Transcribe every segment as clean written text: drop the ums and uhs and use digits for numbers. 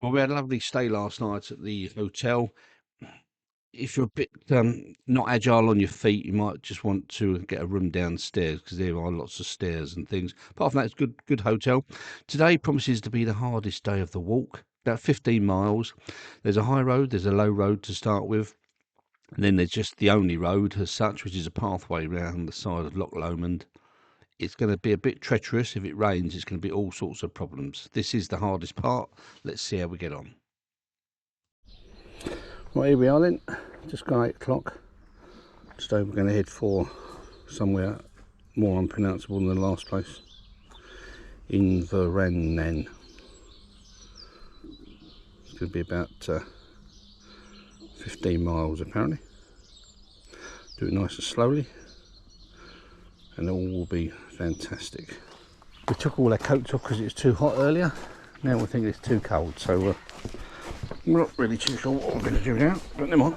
Well, we had a lovely stay last night at the hotel. If you're a bit not agile on your feet, you might just want to get a room downstairs because there are lots of stairs and things. Apart from that, it's good hotel. Today promises to be the hardest day of the walk. About 15 miles. There's a high road, there's a low road to start with, and then there's just the only road as such, which is a pathway round the side of Loch Lomond. It's going to be a bit treacherous. If it rains, it's going to be all sorts of problems. This is the hardest part. Let's see how we get on. Right, here we are then, just gone 8 o'clock. So we're going to head for somewhere more unpronounceable than the last place. Inverarnan. It's going to be about 15 miles apparently. Do it nice and slowly and all will be fantastic. We took all our coats off because it was too hot earlier. Now we think it's too cold, so we're not really too sure what we're going to do now, but never mind.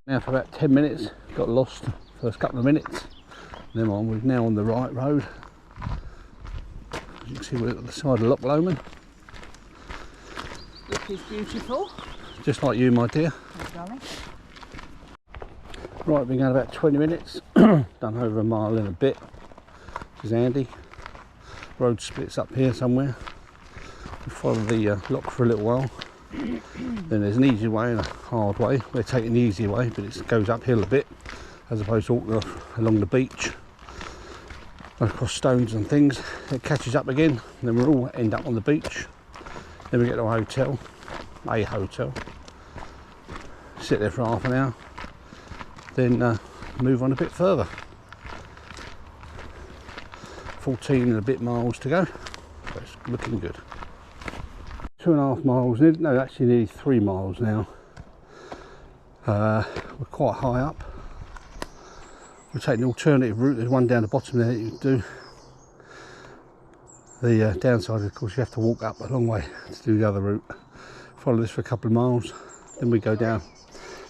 Now for about 10 minutes, got lost first couple of minutes. Never mind, we're now on the right road. As you can see, we're at the side of Loch Lomond. Look is beautiful. Just like you, my dear. Thanks, darling. Right, we've been going about 20 minutes, done over a mile and a bit, which is handy. Road splits up here somewhere. We follow the loch for a little while. Then there's an easy way and a hard way. We're taking the easy way, but it goes uphill a bit, as opposed to walking along the beach, across stones and things. It catches up again, and then we all end up on the beach. Then we get to a hotel, sit there for half an hour, then move on a bit further. 14 and a bit miles to go, so it's looking good. 2.5 miles, no, actually nearly 3 miles now. We're quite high up. We're taking an alternative route. There's one down the bottom there that you can do. The downside, of course, you have to walk up a long way to do the other route. Follow this for a couple of miles, then we go down.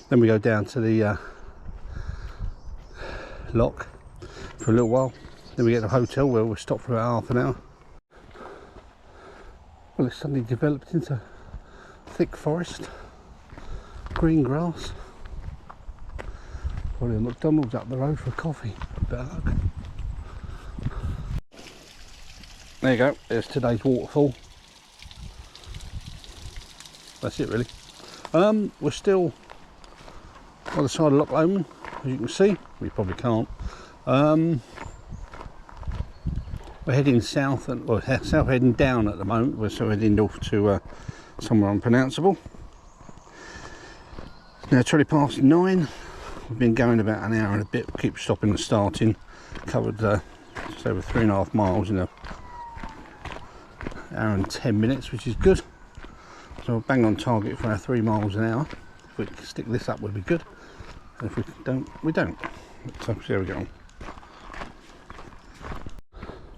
Then we go down to the loch for a little while. Then we get to a hotel where we'll stop for about half an hour. Well, it's suddenly developed into thick forest, green grass. Probably a McDonald's up the road for a coffee. Better luck. There you go, there's today's waterfall. That's it really. We're still on the side of Loch Lomond, as you can see. We probably can't. We're heading south, and well, south heading down at the moment. We're still heading north to somewhere unpronounceable. It's now 20 past 9. We've been going about an hour and a bit. Keep stopping and starting. Covered just over 3.5 miles in an hour and 10 minutes, which is good. So we're bang on target for our 3 miles an hour. If we stick this up, we'll be good. And if we don't, we don't. So see how we get on.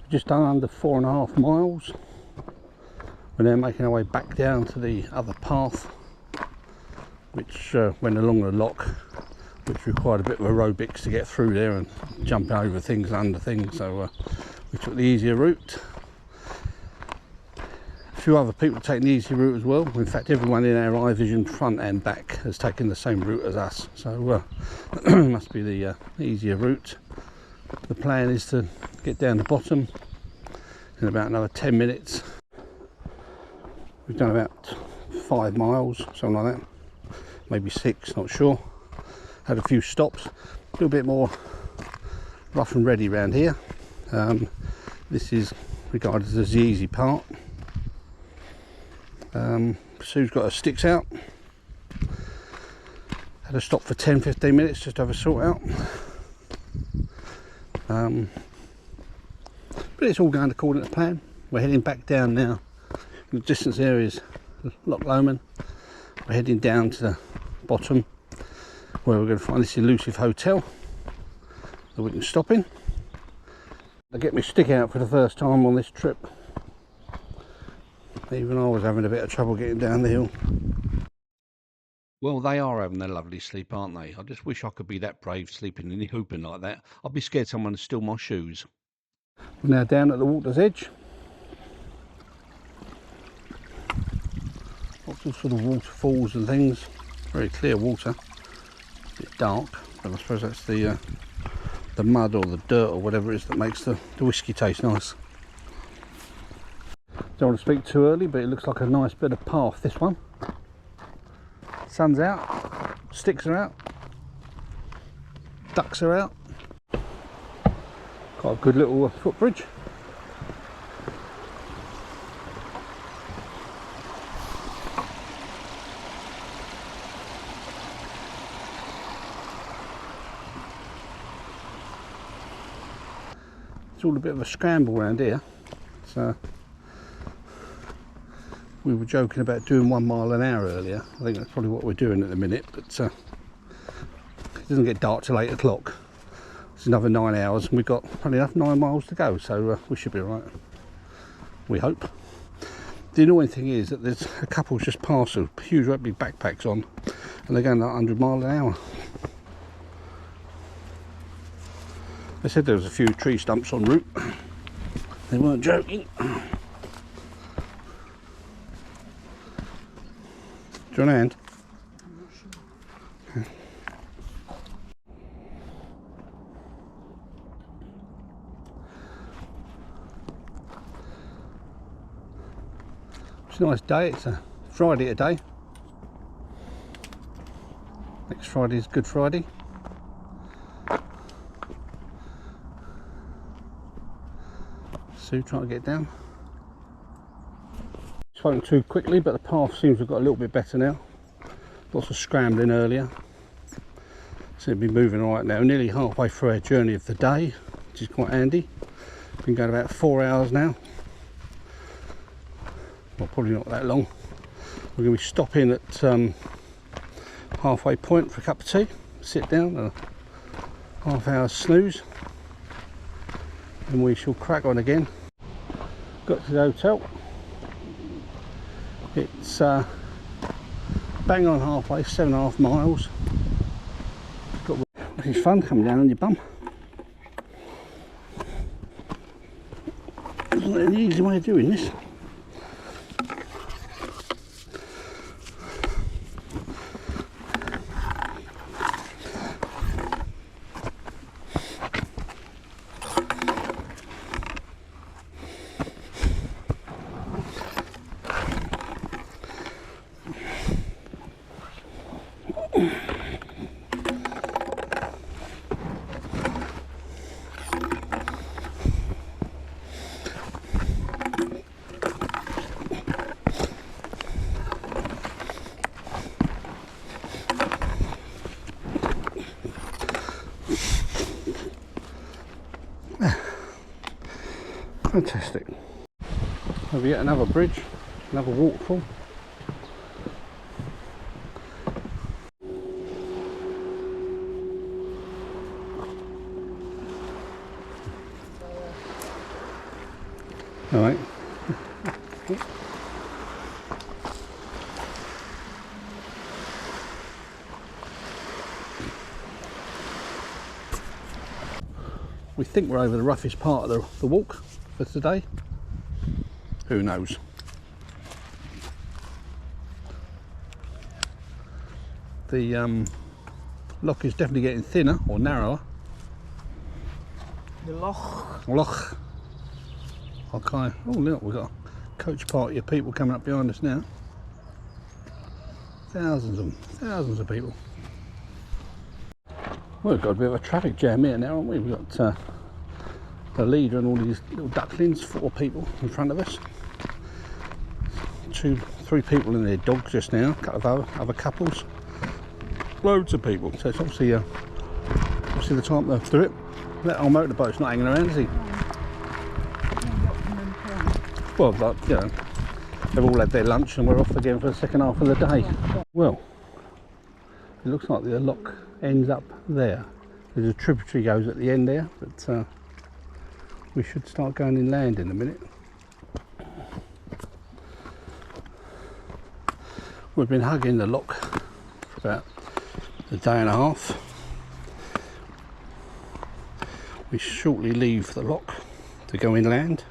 Just done under 4.5 miles. We're now making our way back down to the other path, which went along the loch, which required a bit of aerobics to get through there and jump over things and under things. So we took the easier route. A few other people taking the easy route as well. In fact, everyone in our eye vision, front and back, has taken the same route as us. So must be the easier route. The plan is to get down the bottom in about another 10 minutes. We've done about 5 miles, something like that, maybe 6, not sure. Had a few stops, a little bit more rough and ready around here. This is regarded as the easy part. Sue's got her sticks out. Had a stop for 10-15 minutes just to have a sort out. But it's all going according to plan. We're heading back down now. The distance there is Loch Lomond. We're heading down to the bottom where we're going to find this elusive hotel that we can stop in. I get my stick out for the first time on this trip. Even I was having a bit of trouble getting down the hill. Well, they are having a lovely sleep, aren't they? I just wish I could be that brave sleeping in the hooping like that. I'd be scared someone would steal my shoes. We're now down at the water's edge. all sort of waterfalls and things. Very clear water. A bit dark, but I suppose that's the mud or the dirt or whatever it is that makes the whiskey taste nice. Don't want to speak too early, but it looks like a nice bit of path, this one. Sun's out, sticks are out, ducks are out. Got a good little footbridge. It's all a bit of a scramble around here. So we were joking about doing 1 mile an hour earlier. I think that's probably what we're doing at the minute, but it doesn't get dark till 8 o'clock. It's another 9 hours and we've got probably enough 9 miles to go, so we should be all right. We hope. The annoying thing is that there's a couple just passed with huge big backpacks on and they're going like 100 miles an hour. They said there was a few tree stumps en route. They weren't joking. Do you want a hand? Okay. It's a nice day. It's a Friday today. Next Friday is Good Friday. Sue trying to get down. Spoken too quickly, but the path seems to have got a little bit better now. Lots of scrambling earlier. So it'll be moving all right now. Nearly halfway through our journey of the day, which is quite handy. Been going about 4 hours now. Well, probably not that long. We're going to be stopping at halfway point for a cup of tea, sit down, a half-hour snooze, and we shall crack on again. Got to the hotel. It's bang on halfway, 7.5 miles. Which is fun, coming down on your bum. Isn't it an easy way of doing this? Fantastic. Over yet another bridge, another waterfall. All right. We think we're over the roughest part of the walk for today. Who knows? The loch is definitely getting thinner or narrower. The loch. Loch. Okay. Oh look, we've got a coach party of people coming up behind us now. Thousands of them. Thousands of people. Well, we've got a bit of a traffic jam here now, haven't we? We've got the leader and all these little ducklings, 4 people in front of us. 2, 3 people and their dogs just now, a couple of other couples. Loads of people. So it's obviously the time to do it. That old motorboat's not hanging around, is he? Well, like, you know, they've all had their lunch and we're off again for the second half of the day. Well, it looks like the loch ends up there. There's a tributary goes at the end there, but we should start going inland in a minute. We've been hugging the loch for about a day and a half. We shortly leave the loch to go inland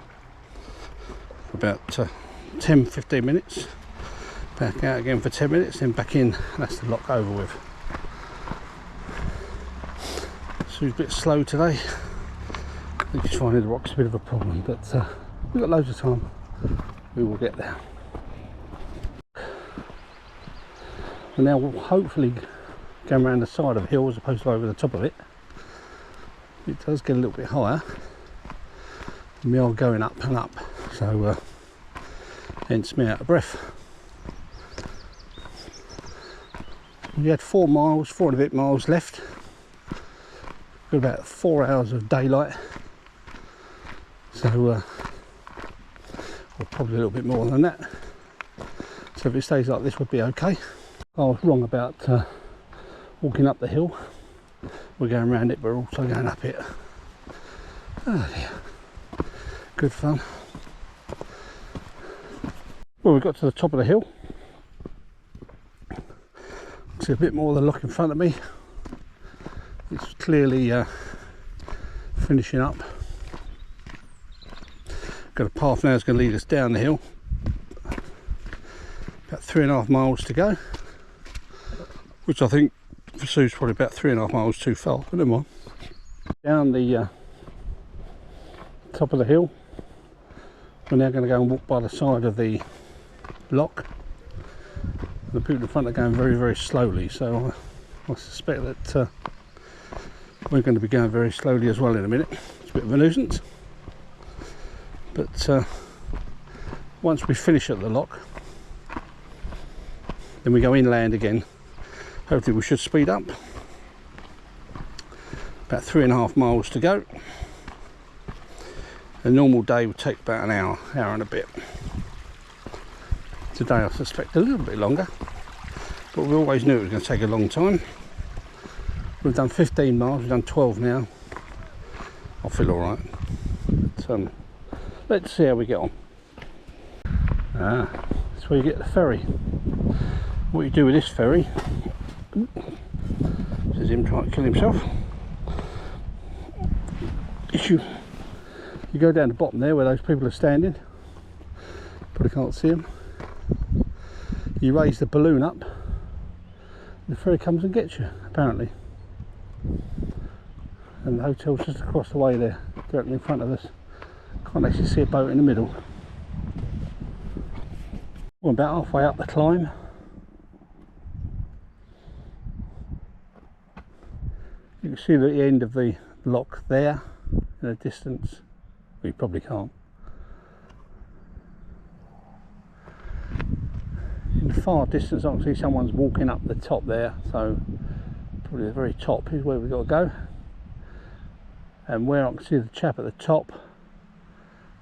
for about 10-15 minutes, Back out again for 10 minutes, then back in. That's the lock over with. So it's a bit slow today. I think just finding the rock's a bit of a problem, but we've got loads of time. We will get there. And now we'll hopefully go around the side of the hill as opposed to over the top of it. It does get a little bit higher. And we are going up and up, so hence me out of breath. We had 4 miles, 4 and a bit miles left. Got about 4 hours of daylight. So, or probably a little bit more than that. So if it stays like this, would be okay. I was wrong about walking up the hill. We're going around it, but we're also going up it. Oh dear. Good fun. Well, we got to the top of the hill. See a bit more of the lock in front of me. It's clearly finishing up. Got a path now that's going to lead us down the hill. About 3.5 miles to go, which I think for Sue's probably about 3.5 miles too far, but never mind. Down the top of the hill. We're now going to go and walk by the side of the lock. The people in front are going very, very slowly, so I suspect that we're going to be going very slowly as well in a minute. It's a bit of a nuisance, but once we finish at the lock, then we go inland again. Hopefully we should speed up. About 3.5 miles to go. A normal day would take about an hour and a bit. Today I suspect a little bit longer, but we always knew it was going to take a long time. We've done 15 miles, we've done 12 now. I feel alright. But let's see how we get on. That's where you get the ferry. What you do with this ferry, this is him trying to kill himself, is you go down the bottom there where those people are standing, but I can't see them. You raise the balloon up, the ferry comes and gets you, apparently. And the hotel's just across the way there, directly in front of us. Can't actually see a boat in the middle. We're about halfway up the climb. You can see the end of the lock there in the distance. Well, you probably can't. In the far distance I can see someone's walking up the top there, so probably the very top is where we've got to go. And where I can see the chap at the top,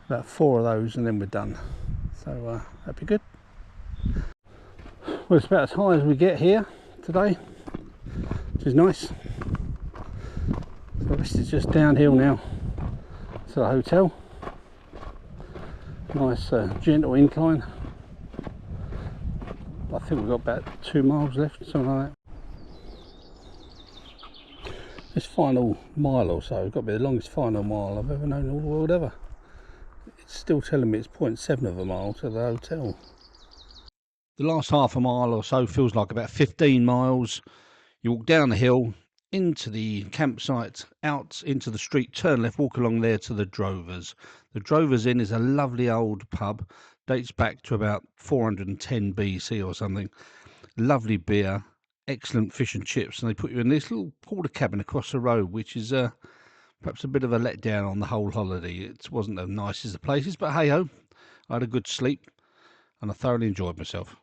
about 4 of those and then we're done. So that'd be good. Well, it's about as high as we get here today, which is nice. So this is just downhill now to the hotel. Nice gentle incline. I think we've got about 2 miles left, something like that. This final mile or so has got to be the longest final mile I've ever known in all the world ever. It's still telling me it's 0.7 of a mile to the hotel. The last half a mile or so feels like about 15 miles. You walk down the hill, into the campsite, out into the street, turn left, walk along there to the Drovers. The Drovers Inn is a lovely old pub, dates back to about 410 BC or something. Lovely beer, excellent fish and chips, and they put you in this little porter cabin across the road, which is perhaps a bit of a letdown on the whole holiday. It wasn't as nice as the places, but hey ho, I had a good sleep and I thoroughly enjoyed myself.